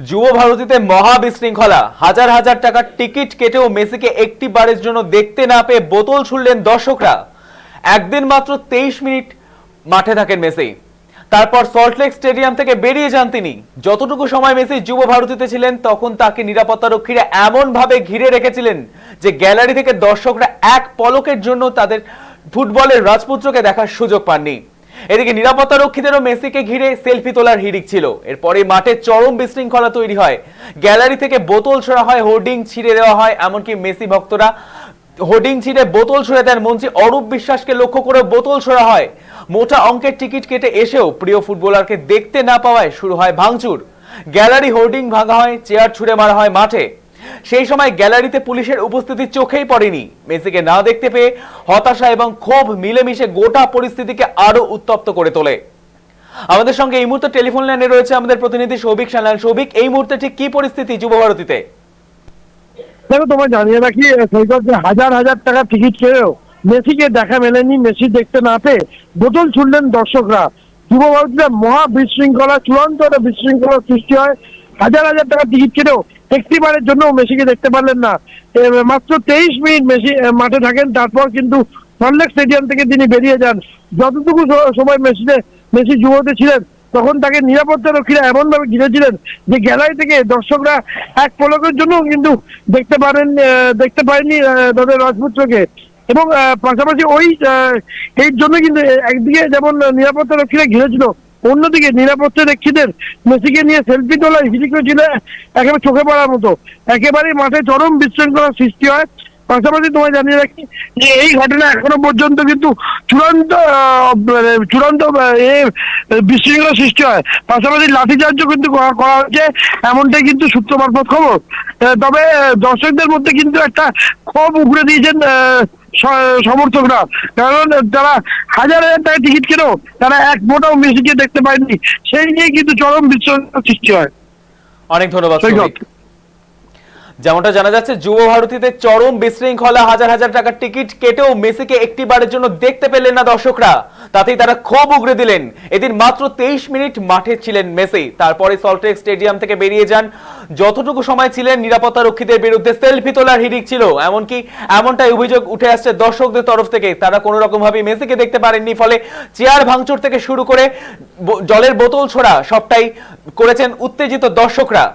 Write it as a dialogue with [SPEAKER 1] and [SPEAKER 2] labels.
[SPEAKER 1] যুব ভারতীতে মহা বিশৃঙ্খলা, হাজার হাজার টাকার টিকিট কেটেও মেসিকে একটি বারের জন্য দেখতে না পেয়ে বোতল ছুড়লেন দর্শকরা। একদিন মাত্র 23 মিনিট মাঠে থাকেন মেসি, তারপর সল্টলেক স্টেডিয়াম থেকে বেরিয়ে যান তিনি। যতটুকু সময় মেসি যুব ভারতীতে ছিলেন তখন তাকে নিরাপত্তারক্ষীরা এমন ভাবে ঘিরে রেখেছিলেন যে গ্যালারি থেকে দর্শকরা এক পলকের জন্য তাদের ফুটবলের রাজপুত্রকে দেখার সুযোগ পাননি। এদিকে নিরাপত্তারক্ষীদেরও মেসিকে ঘিরে সেলফি তোলার হিড়িক ছিল। এরপরে মাঠে চরম বিশৃঙ্খলা তৈরি হয়, গ্যালারি থেকে বোতল ছোড়া হয়, হোর্ডিং ছিঁড়ে দেওয়া হয়, এমনকি মেসি ভক্তরা হোর্ডিং ছিঁড়ে বোতল ছুড়ে দেন। মন্ত্রী অরূপ বিশ্বাসকে লক্ষ্য করে বোতল ছোড়া হয়। মোটা অঙ্কের টিকিট কেটে এসেও প্রিয় ফুটবলারকে দেখতে না পাওয়ায় শুরু হয় ভাঙচুর। গ্যালারি হোর্ডিং ভাঙা হয়, চেয়ার ছুড়ে মারা হয় মাঠে। সেই সময় গ্যালারিতে পুলিশের উপস্থিতি চোখেই পড়েনি। মেসিকে না দেখতে পেয়ে হতাশা এবং ক্ষোভ মিলেমিশে গোটা পরিস্থিতিকে আরো উত্তপ্ত করে তোলে। আমাদের সঙ্গে এই মুহূর্তে টেলিফোন লাইনে রয়েছে আমাদের প্রতিনিধি সৌভিক সান্যাল। সৌভিক, এই মুহূর্তে ঠিক কি পরিস্থিতি যুব ভারতীতে?
[SPEAKER 2] দেখো, তোমায় জানিয়ে রাখি সৈকত, যে হাজার হাজার টাকা টিকিট খেয়েও মেসিকে দেখা মেলেনি। মেসি দেখতে না পেয়ে বোতল ছুড়লেন দর্শকরা। যুব ভারতীতে মহা বিশৃঙ্খলা, চূড়ান্ত একটা বিশৃঙ্খলার সৃষ্টি হয়। হাজার হাজার টাকা টিকিট কেটেও একটিবারের জন্য মেসিকে দেখতে পারলেন না। মাত্র 23 মিনিট মেসি মাঠে থাকেন, তারপর কিন্তু সল্টলেক স্টেডিয়াম থেকে তিনি বেরিয়ে যান। যতটুকু সময় মেসি যুবতে ছিলেন তখন তাকে নিরাপত্তারক্ষীরা এমন ভাবে ঘিরেছিলেন যে গ্যালারি থেকে দর্শকরা এক পলকের জন্য কিন্তু দেখতে পারেনি তাদের রাজপুত্রকে। এবং পাশাপাশি এই জন্য কিন্তু একদিকে যেমন নিরাপত্তারক্ষীরা ঘিরেছিল, অন্যদিকে নিরাপত্তারক্ষীদের মেসিকে নিয়ে সেলফি তোলার হিড়িকও ছিল একেবারে চোখে পড়ার মতো। একেবারেই মাঠে চরম বিশৃঙ্খলার সৃষ্টি হয়। পাশাপাশি তোমায় জানিয়ে রাখি যে এই ঘটনা এখনো পর্যন্ত কিন্তু চূড়ান্ত বিশৃঙ্খলা সৃষ্টি হয়। পাশাপাশি লাঠিচার্জও কিন্তু করা হচ্ছে, এমনটাই কিন্তু সূত্র মারফত খবর। তবে দর্শকদের মধ্যে কিন্তু একটা ক্ষোভ উগড়ে দিয়েছেন সমর্থকরা, কারণ তারা হাজার হাজার টাকা টিকিট কেন তারা এক ফোঁটাও মেসিকে দেখতে পায়নি। সেই নিয়ে কিন্তু চরম বিশৃঙ্খলা সৃষ্টি হয়।
[SPEAKER 1] অনেক ধন্যবাদ সৌভিক। যেমনটা জানা যাচ্ছে, যুব ভারতীতে চরম বিশৃঙ্খলা, হাজার হাজার টাকার টিকিট কেটেও মেসিকে একটি বারের জন্য দেখতে পেলেন না দর্শকরা, তাতেই তারা ক্ষোভ উগড়ে দিলেন। এদিন মাত্র 23 মিনিট মাঠে ছিলেন মেসি, তারপরে সল্টলেক স্টেডিয়াম থেকে বেরিয়ে যান। যতটুকু সময় ছিলেন নিরাপত্তারক্ষীদের বিরুদ্ধে সেলফি তোলার হিড়িক ছিল, এমনটাই অভিযোগ উঠে আসছে দর্শকদের তরফ থেকে। তারা কোনো রকম ভাবে মেসিকে দেখতে পারেননি, ফলে চেয়ার ভাঙচুর থেকে শুরু করে জলের বোতল ছোড়া সবটাই করেছেন উত্তেজিত দর্শকরা।